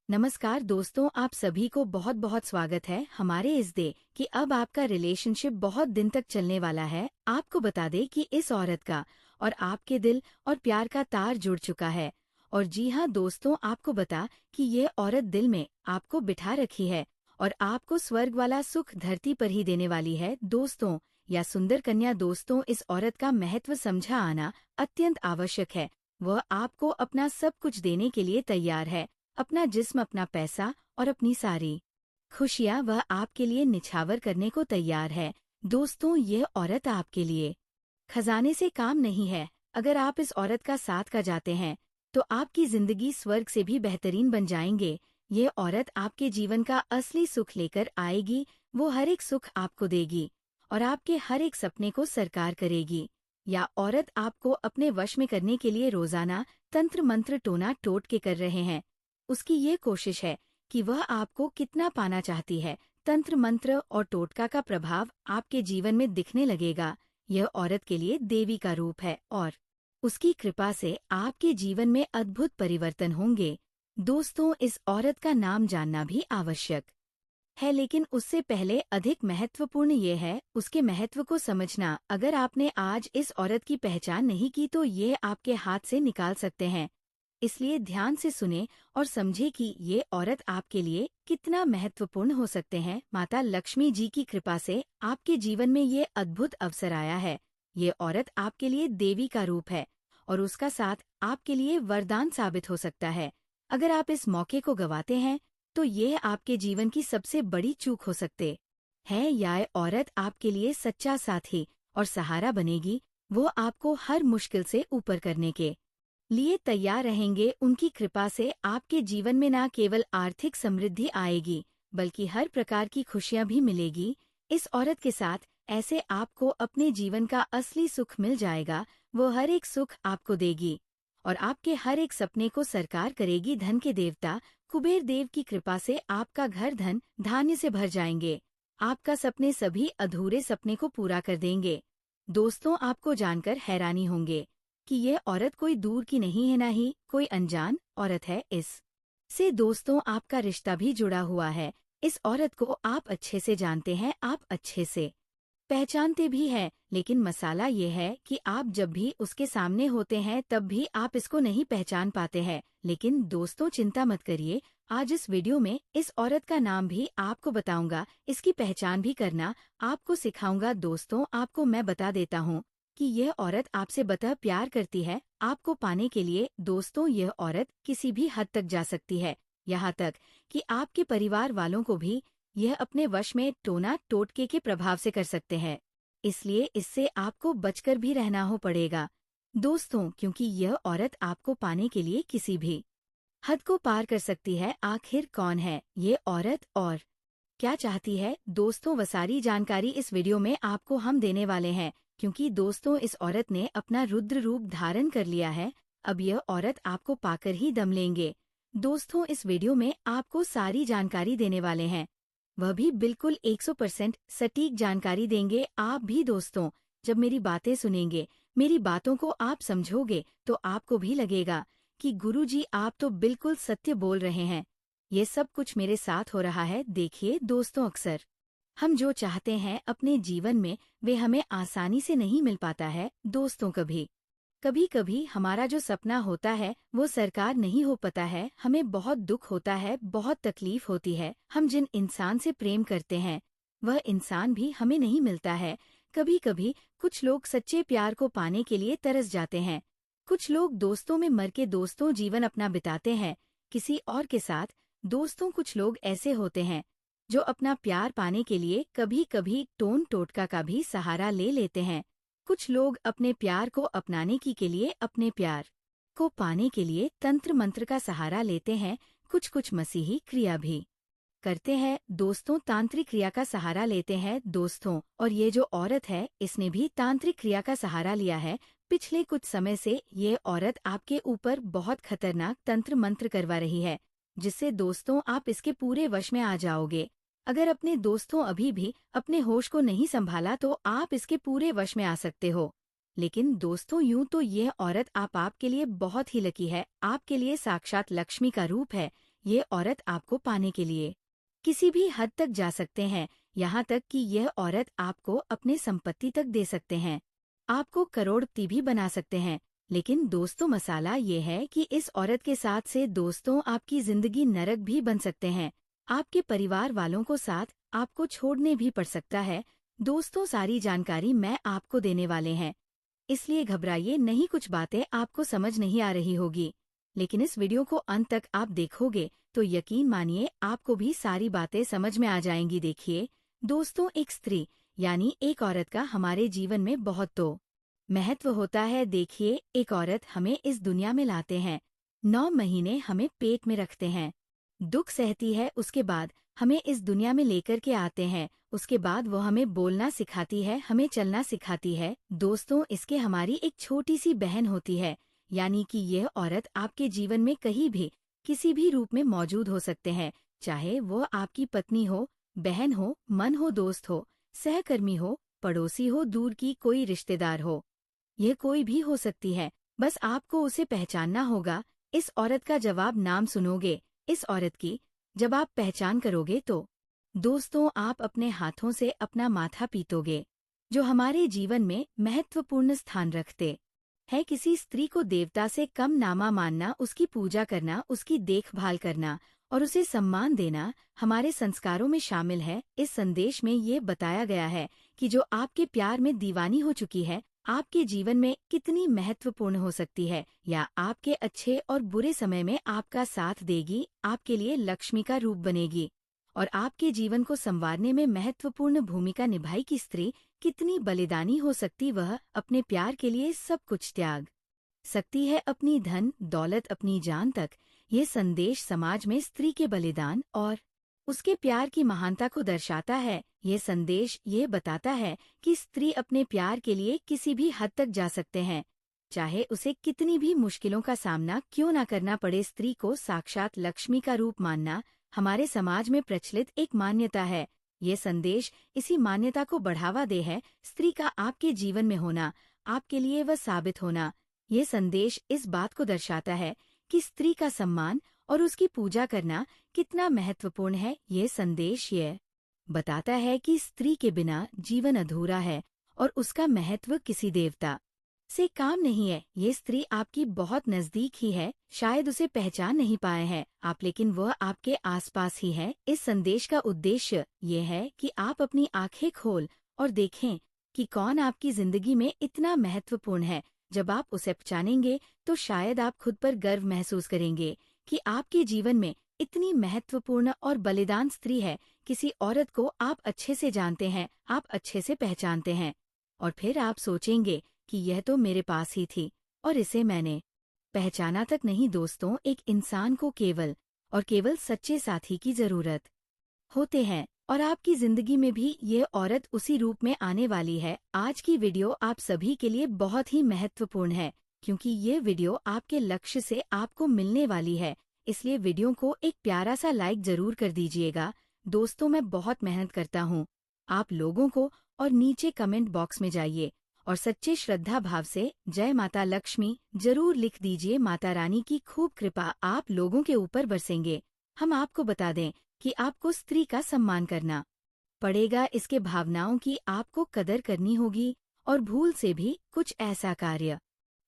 नमस्कार दोस्तों, आप सभी को बहुत बहुत स्वागत है हमारे इस डे कि अब आपका रिलेशनशिप बहुत दिन तक चलने वाला है। आपको बता दे कि इस औरत का और आपके दिल और प्यार का तार जुड़ चुका है। और जी हाँ दोस्तों, आपको बता कि ये औरत दिल में आपको बिठा रखी है और आपको स्वर्ग वाला सुख धरती पर ही देने वाली है। दोस्तों या सुंदर कन्या, दोस्तों इस औरत का महत्व समझा आना अत्यंत आवश्यक है। वह आपको अपना सब कुछ देने के लिए तैयार है, अपना जिस्म, अपना पैसा और अपनी सारी खुशियाँ वह आपके लिए निछावर करने को तैयार है। दोस्तों ये औरत आपके लिए खजाने से काम नहीं है। अगर आप इस औरत का साथ का जाते हैं तो आपकी जिंदगी स्वर्ग से भी बेहतरीन बन जाएंगे। ये औरत आपके जीवन का असली सुख लेकर आएगी। वो हर एक सुख आपको देगी और आपके हर एक सपने को साकार करेगी। या औरत आपको अपने वश में करने के लिए रोजाना तंत्र मंत्र टोना टोट के कर रहे हैं। उसकी ये कोशिश है कि वह आपको कितना पाना चाहती है। तंत्र मंत्र और टोटका का प्रभाव आपके जीवन में दिखने लगेगा। यह औरत के लिए देवी का रूप है और उसकी कृपा से आपके जीवन में अद्भुत परिवर्तन होंगे। दोस्तों इस औरत का नाम जानना भी आवश्यक है, लेकिन उससे पहले अधिक महत्वपूर्ण ये है उसके महत्व को समझना। अगर आपने आज इस औरत की पहचान नहीं की तो ये आपके हाथ से निकाल सकते हैं। इसलिए ध्यान से सुने और समझे कि ये औरत आपके लिए कितना महत्वपूर्ण हो सकते हैं। माता लक्ष्मी जी की कृपा से आपके जीवन में ये अद्भुत अवसर आया है। ये औरत आपके लिए देवी का रूप है और उसका साथ आपके लिए वरदान साबित हो सकता है। अगर आप इस मौके को गंवाते हैं तो ये आपके जीवन की सबसे बड़ी चूक हो सकते है। यह औरत आपके लिए सच्चा साथी और सहारा बनेगी। वो आपको हर मुश्किल से ऊपर करने के लिए तैयार रहेंगे। उनकी कृपा से आपके जीवन में न केवल आर्थिक समृद्धि आएगी बल्कि हर प्रकार की खुशियां भी मिलेगी। इस औरत के साथ ऐसे आपको अपने जीवन का असली सुख मिल जाएगा। वो हर एक सुख आपको देगी और आपके हर एक सपने को साकार करेगी। धन के देवता कुबेर देव की कृपा से आपका घर धन धान्य से भर जाएंगे। आपका सपने सभी अधूरे सपने को पूरा कर देंगे। दोस्तों आपको जानकर हैरानी होंगे कि यह औरत कोई दूर की नहीं है, ना ही कोई अनजान औरत है। इस से दोस्तों आपका रिश्ता भी जुड़ा हुआ है। इस औरत को आप अच्छे से जानते हैं, आप अच्छे से पहचानते भी हैं, लेकिन मसाला ये है कि आप जब भी उसके सामने होते हैं तब भी आप इसको नहीं पहचान पाते हैं। लेकिन दोस्तों चिंता मत करिए, आज इस वीडियो में इस औरत का नाम भी आपको बताऊंगा, इसकी पहचान भी करना आपको सिखाऊंगा। दोस्तों आपको मैं बता देता हूँ कि यह औरत आपसे बता प्यार करती है आपको पाने के लिए। दोस्तों यह औरत किसी भी हद तक जा सकती है, यहाँ तक कि आपके परिवार वालों को भी यह अपने वश में टोना टोटके के प्रभाव से कर सकते हैं। इसलिए इससे आपको बचकर भी रहना हो पड़ेगा दोस्तों, क्योंकि यह औरत आपको पाने के लिए किसी भी हद को पार कर सकती है। आखिर कौन है ये औरत और क्या चाहती है? दोस्तों वो सारी जानकारी इस वीडियो में आपको हम देने वाले हैं, क्योंकि दोस्तों इस औरत ने अपना रुद्र रूप धारण कर लिया है। अब यह औरत आपको पाकर ही दम लेंगे। दोस्तों इस वीडियो में आपको सारी जानकारी देने वाले हैं, वह भी बिल्कुल 100% सटीक जानकारी देंगे। आप भी दोस्तों जब मेरी बातें सुनेंगे, मेरी बातों को आप समझोगे तो आपको भी लगेगा कि गुरुजी आप तो बिल्कुल सत्य बोल रहे हैं। ये सब कुछ मेरे साथ हो रहा है। देखिए दोस्तों, अक्सर हम जो चाहते हैं अपने जीवन में वे हमें आसानी से नहीं मिल पाता है। दोस्तों कभी कभी हमारा जो सपना होता है वो साकार नहीं हो पाता है। हमें बहुत दुख होता है, बहुत तकलीफ होती है। हम जिन इंसान से प्रेम करते हैं वह इंसान भी हमें नहीं मिलता है। कभी कभी कुछ लोग सच्चे प्यार को पाने के लिए तरस जाते हैं। कुछ लोग दोस्तों में मर के दोस्तों जीवन अपना बिताते हैं किसी और के साथ। दोस्तों कुछ लोग ऐसे होते हैं जो अपना प्यार पाने के लिए कभी कभी टोन टोटका का भी सहारा ले लेते हैं। कुछ लोग अपने प्यार को अपनाने के लिए, अपने प्यार को पाने के लिए तंत्र मंत्र का सहारा लेते हैं। कुछ मसीही क्रिया भी करते हैं। दोस्तों तांत्रिक क्रिया का सहारा लेते हैं दोस्तों, और ये जो औरत है इसने भी तांत्रिक क्रिया का सहारा लिया है। पिछले कुछ समय से ये औरत आपके ऊपर बहुत खतरनाक तंत्र मंत्र करवा रही है, जिससे दोस्तों आप इसके पूरे वश में आ जाओगे। अगर अपने दोस्तों अभी भी अपने होश को नहीं संभाला तो आप इसके पूरे वश में आ सकते हो। लेकिन दोस्तों यूं तो यह औरत आपके लिए बहुत ही लकी है, आपके लिए साक्षात लक्ष्मी का रूप है। ये औरत आपको पाने के लिए किसी भी हद तक जा सकते हैं, यहाँ तक कि यह औरत आपको अपने संपत्ति तक दे सकते हैं, आपको करोड़पति भी बना सकते हैं। लेकिन दोस्तों, मसाला ये है कि इस औरत के साथ से दोस्तों आपकी जिंदगी नरक भी बन सकते हैं। आपके परिवार वालों को साथ आपको छोड़ने भी पड़ सकता है। दोस्तों, सारी जानकारी मैं आपको देने वाले हैं, इसलिए घबराइए नहीं। कुछ बातें आपको समझ नहीं आ रही होगी, लेकिन इस वीडियो को अंत तक आप देखोगे तो यकीन मानिए आपको भी सारी बातें समझ में आ जाएंगी। देखिए दोस्तों, एक स्त्री यानी एक औरत का हमारे जीवन में बहुत तो महत्व होता है। देखिए, एक औरत हमें इस दुनिया में लाते हैं, 9 महीने हमें पेट में रखते हैं, दुख सहती है, उसके बाद हमें इस दुनिया में लेकर के आते हैं, उसके बाद वो हमें बोलना सिखाती है, हमें चलना सिखाती है। दोस्तों, इसके हमारी एक छोटी सी बहन होती है, यानी कि यह औरत आपके जीवन में कहीं भी किसी भी रूप में मौजूद हो सकते हैं, चाहे वो आपकी पत्नी हो, बहन हो, मन हो, दोस्त हो, सहकर्मी हो, पड़ोसी हो, दूर की कोई रिश्तेदार हो, यह कोई भी हो सकती है। बस आपको उसे पहचानना होगा। इस औरत का जवाब नाम सुनोगे, इस औरत की जब आप पहचान करोगे तो दोस्तों आप अपने हाथों से अपना माथा पीटोगे। जो हमारे जीवन में महत्वपूर्ण स्थान रखते है, किसी स्त्री को देवता से कम नामा मानना, उसकी पूजा करना, उसकी देखभाल करना और उसे सम्मान देना हमारे संस्कारों में शामिल है। इस संदेश में ये बताया गया है कि जो आपके प्यार में दीवानी हो चुकी है, आपके जीवन में कितनी महत्वपूर्ण हो सकती है, या आपके अच्छे और बुरे समय में आपका साथ देगी, आपके लिए लक्ष्मी का रूप बनेगी और आपके जीवन को संवारने में महत्वपूर्ण भूमिका निभाएगी। स्त्री कितनी बलिदानी हो सकती, वह अपने प्यार के लिए सब कुछ त्याग सकती है, अपनी धन दौलत, अपनी जान तक। ये संदेश समाज में स्त्री के बलिदान और उसके प्यार की महानता को दर्शाता है। ये संदेश ये बताता है कि स्त्री अपने प्यार के लिए किसी भी हद तक जा सकते हैं, चाहे उसे कितनी भी मुश्किलों का सामना क्यों ना करना पड़े। स्त्री को साक्षात लक्ष्मी का रूप मानना हमारे समाज में प्रचलित एक मान्यता है। ये संदेश इसी मान्यता को बढ़ावा दे है। स्त्री का आपके जीवन में होना, आपके लिए वह साबित होना। ये संदेश इस बात को दर्शाता है कि स्त्री का सम्मान और उसकी पूजा करना कितना महत्वपूर्ण है। ये संदेश ये बताता है कि स्त्री के बिना जीवन अधूरा है और उसका महत्व किसी देवता से काम नहीं है। ये स्त्री आपकी बहुत नजदीक ही है, शायद उसे पहचान नहीं पाए हैं आप, लेकिन वह आपके आसपास ही है। इस संदेश का उद्देश्य ये है कि आप अपनी आंखें खोल और देखें कि कौन आपकी जिंदगी में इतना महत्वपूर्ण है। जब आप उसे पहचानेंगे तो शायद आप खुद पर गर्व महसूस करेंगे कि आपके जीवन में इतनी महत्वपूर्ण और बलिदान स्त्री है। किसी औरत को आप अच्छे से जानते हैं, आप अच्छे से पहचानते हैं, और फिर आप सोचेंगे कि यह तो मेरे पास ही थी और इसे मैंने पहचाना तक नहीं। दोस्तों, एक इंसान को केवल और केवल सच्चे साथी की जरूरत होते हैं, और आपकी जिंदगी में भी ये औरत उसी रूप में आने वाली है। आज की वीडियो आप सभी के लिए बहुत ही महत्वपूर्ण है, क्योंकि ये वीडियो आपके लक्ष्य से आपको मिलने वाली है, इसलिए वीडियो को एक प्यारा सा लाइक जरूर कर दीजिएगा। दोस्तों, मैं बहुत मेहनत करता हूँ आप लोगों को, और नीचे कमेंट बॉक्स में जाइए और सच्चे श्रद्धा भाव से जय माता लक्ष्मी जरूर लिख दीजिए। माता रानी की खूब कृपा आप लोगों के ऊपर बरसेंगे। हम आपको बता दें कि आपको स्त्री का सम्मान करना पड़ेगा, इसके भावनाओं की आपको कदर करनी होगी, और भूल से भी कुछ ऐसा कार्य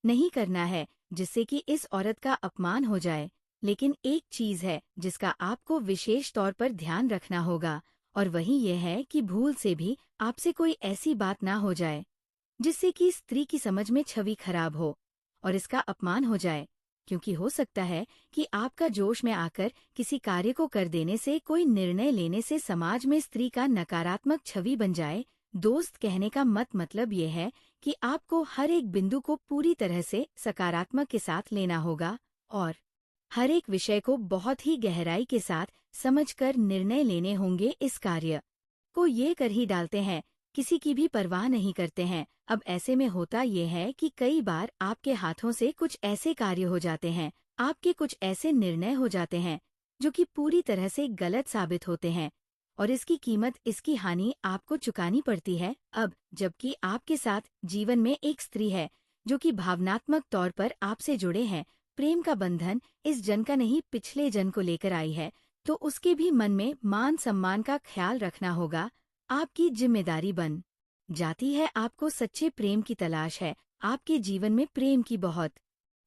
नहीं करना है जिससे कि इस औरत का अपमान हो जाए। लेकिन एक चीज है जिसका आपको विशेष तौर पर ध्यान रखना होगा, और वही ये है कि भूल से भी आपसे कोई ऐसी बात ना हो जाए जिससे कि स्त्री की समझ में छवि खराब हो और इसका अपमान हो जाए, क्योंकि हो सकता है कि आपका जोश में आकर किसी कार्य को कर देने से, कोई निर्णय लेने से समाज में स्त्री का नकारात्मक छवि बन जाए। दोस्त, कहने का मतलब ये है कि आपको हर एक बिंदु को पूरी तरह से सकारात्मक के साथ लेना होगा और हर एक विषय को बहुत ही गहराई के साथ समझकर निर्णय लेने होंगे। इस कार्य को ये कर ही डालते हैं, किसी की भी परवाह नहीं करते हैं। अब ऐसे में होता ये है कि कई बार आपके हाथों से कुछ ऐसे कार्य हो जाते हैं, आपके कुछ ऐसे निर्णय हो जाते हैं जो कि पूरी तरह से गलत साबित होते हैं, और इसकी कीमत, इसकी हानि आपको चुकानी पड़ती है। अब जबकि आपके साथ जीवन में एक स्त्री है जो कि भावनात्मक तौर पर आपसे जुड़े हैं, प्रेम का बंधन इस जन का नहीं पिछले जन को लेकर आई है, तो उसके भी मन में मान सम्मान का ख्याल रखना होगा। आपकी जिम्मेदारी बन जाती है। आपको सच्चे प्रेम की तलाश है। आपके जीवन में प्रेम की बहुत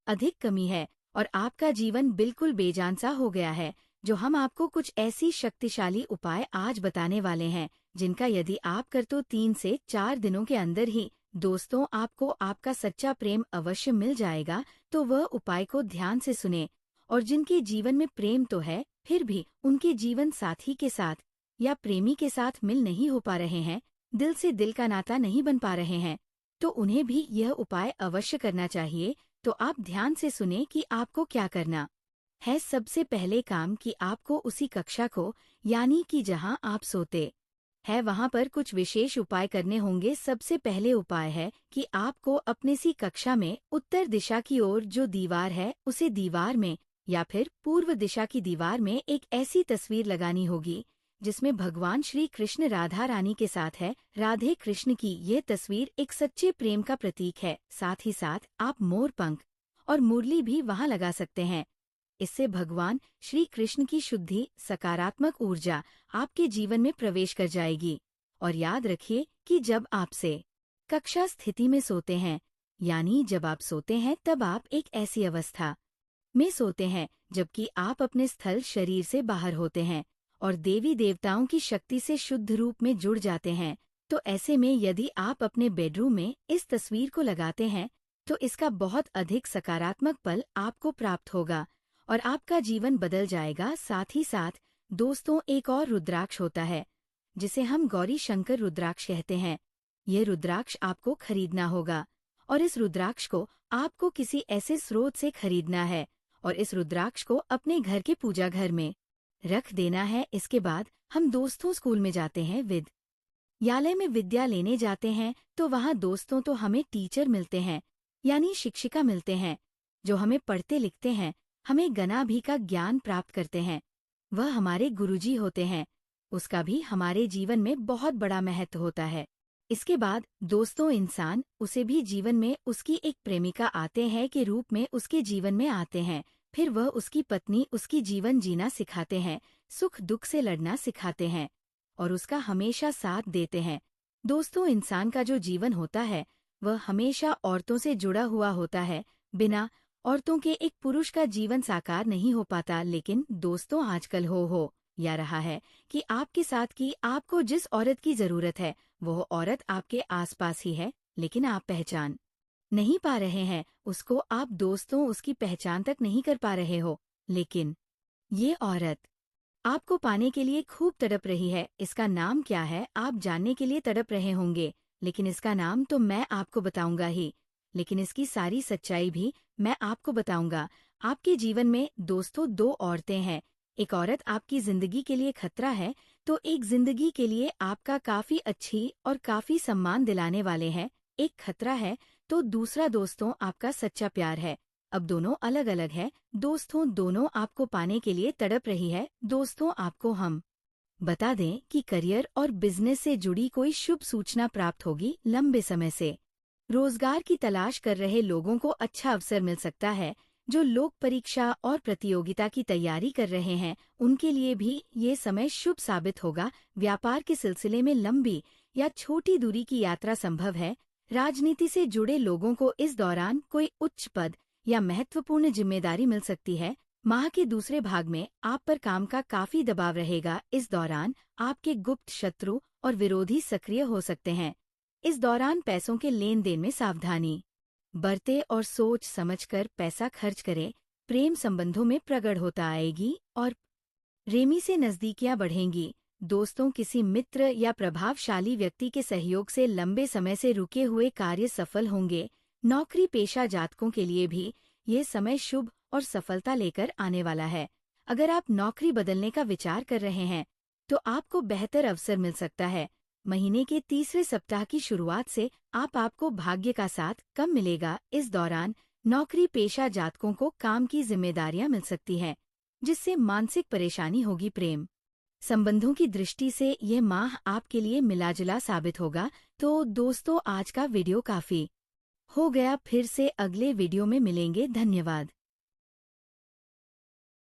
अधिक कमी है और आपका जीवन बिल्कुल बेजान सा हो गया है। जो हम आपको कुछ ऐसी शक्तिशाली उपाय आज बताने वाले हैं, जिनका यदि आप कर तो 3 से 4 दिनों के अंदर ही दोस्तों आपको आपका सच्चा प्रेम अवश्य मिल जाएगा। तो वह उपाय को ध्यान से सुने। और जिनके जीवन में प्रेम तो है, फिर भी उनके जीवन साथी के साथ या प्रेमी के साथ मिल नहीं हो पा रहे हैं, दिल से दिल का नाता नहीं बन पा रहे हैं, तो उन्हें भी यह उपाय अवश्य करना चाहिए। तो आप ध्यान से सुने कि आपको क्या करना है। सबसे पहले काम कि आपको उसी कक्षा को, यानी कि जहां आप सोते है, वहां पर कुछ विशेष उपाय करने होंगे। सबसे पहले उपाय है कि आपको अपने सी कक्षा में उत्तर दिशा की ओर जो दीवार है, उसे दीवार में या फिर पूर्व दिशा की दीवार में एक ऐसी तस्वीर लगानी होगी जिसमें भगवान श्री कृष्ण राधा रानी के साथ है। राधे कृष्ण की ये तस्वीर एक सच्चे प्रेम का प्रतीक है। साथ ही साथ आप मोर पंख और मुरली भी वहां लगा सकते हैं। इससे भगवान श्री कृष्ण की शुद्धि, सकारात्मक ऊर्जा आपके जीवन में प्रवेश कर जाएगी। और याद रखिए कि जब आपसे कक्षा स्थिति में सोते हैं, यानी जब आप सोते हैं, तब आप एक ऐसी अवस्था में सोते हैं जबकि आप अपने स्थल शरीर से बाहर होते हैं और देवी देवताओं की शक्ति से शुद्ध रूप में जुड़ जाते हैं। तो ऐसे में यदि आप अपने बेडरूम में इस तस्वीर को लगाते हैं, तो इसका बहुत अधिक सकारात्मक पल आपको प्राप्त होगा और आपका जीवन बदल जाएगा। साथ ही साथ दोस्तों, एक और रुद्राक्ष होता है जिसे हम गौरी शंकर रुद्राक्ष कहते हैं। ये रुद्राक्ष आपको खरीदना होगा और इस रुद्राक्ष को आपको किसी ऐसे स्रोत से खरीदना है और इस रुद्राक्ष को अपने घर के पूजा घर में रख देना है। इसके बाद हम दोस्तों स्कूल में जाते हैं, विद्यालय में विद्या लेने जाते हैं, तो वहाँ दोस्तों तो हमें टीचर मिलते हैं, यानी शिक्षिका मिलते हैं, जो हमें पढ़ते लिखते हैं, हमें गना भी का ज्ञान प्राप्त करते हैं। वह हमारे गुरुजी होते हैं। उसका भी हमारे जीवन में बहुत बड़ा महत्व होता है। इसके बाद दोस्तों, इंसान उसे भी जीवन में उसकी एक प्रेमिका आते हैं के रूप में उसके जीवन में आते हैं। फिर वह उसकी पत्नी उसकी जीवन जीना सिखाते हैं, सुख दुख से लड़ना सिखाते हैं और उसका हमेशा साथ देते हैं। दोस्तों, इंसान का जो जीवन होता है वह हमेशा औरतों से जुड़ा हुआ होता है। बिना औरतों के एक पुरुष का जीवन साकार नहीं हो पाता। लेकिन दोस्तों, आजकल हो या रहा है कि आपके साथ की आपको जिस औरत की जरूरत है, वह औरत आपके आसपास ही है, लेकिन आप पहचान नहीं पा रहे हैं उसको। आप दोस्तों उसकी पहचान तक नहीं कर पा रहे हो, लेकिन ये औरत आपको पाने के लिए खूब तड़प रही है। इसका नाम क्या है आप जानने के लिए तड़प रहे होंगे, लेकिन इसका नाम तो मैं आपको बताऊंगा ही, लेकिन इसकी सारी सच्चाई भी मैं आपको बताऊंगा। आपके जीवन में दोस्तों 2 औरतें हैं। एक औरत आपकी जिंदगी के लिए खतरा है, तो एक जिंदगी के लिए आपका काफी अच्छी और काफी सम्मान दिलाने वाले हैं। एक खतरा है तो दूसरा दोस्तों आपका सच्चा प्यार है। अब दोनों अलग अलग है। दोस्तों, दोनों आपको पाने के लिए तड़प रही है। दोस्तों, आपको हम बता दें कि करियर और बिजनेस से जुड़ी कोई शुभ सूचना प्राप्त होगी। लंबे समय से रोजगार की तलाश कर रहे लोगों को अच्छा अवसर मिल सकता है। जो लोग परीक्षा और प्रतियोगिता की तैयारी कर रहे हैं, उनके लिए भी ये समय शुभ साबित होगा। व्यापार के सिलसिले में लंबी या छोटी दूरी की यात्रा संभव है। राजनीति से जुड़े लोगों को इस दौरान कोई उच्च पद या महत्वपूर्ण जिम्मेदारी मिल सकती है। माह के दूसरे भाग में आप पर काम का काफी दबाव रहेगा। इस दौरान आपके गुप्त शत्रु और विरोधी सक्रिय हो सकते हैं। इस दौरान पैसों के लेन देन में सावधानी बरतें और सोच समझकर पैसा खर्च करें। प्रेम संबंधों में प्रगढ़ होता आएगी और प्रेमी से नजदीकियां बढ़ेंगी। दोस्तों, किसी मित्र या प्रभावशाली व्यक्ति के सहयोग से लंबे समय से रुके हुए कार्य सफल होंगे। नौकरी पेशा जातकों के लिए भी ये समय शुभ और सफलता लेकर आने वाला है। अगर आप नौकरी बदलने का विचार कर रहे हैं, तो आपको बेहतर अवसर मिल सकता है। महीने के तीसरे सप्ताह की शुरुआत से आपको भाग्य का साथ कम मिलेगा। इस दौरान नौकरी पेशा जातकों को काम की जिम्मेदारियां मिल सकती हैं, जिससे मानसिक परेशानी होगी। प्रेम संबंधों की दृष्टि से यह माह आपके लिए मिलाजुला साबित होगा। तो दोस्तों, आज का वीडियो काफी हो गया। फिर से अगले वीडियो में मिलेंगे। धन्यवाद।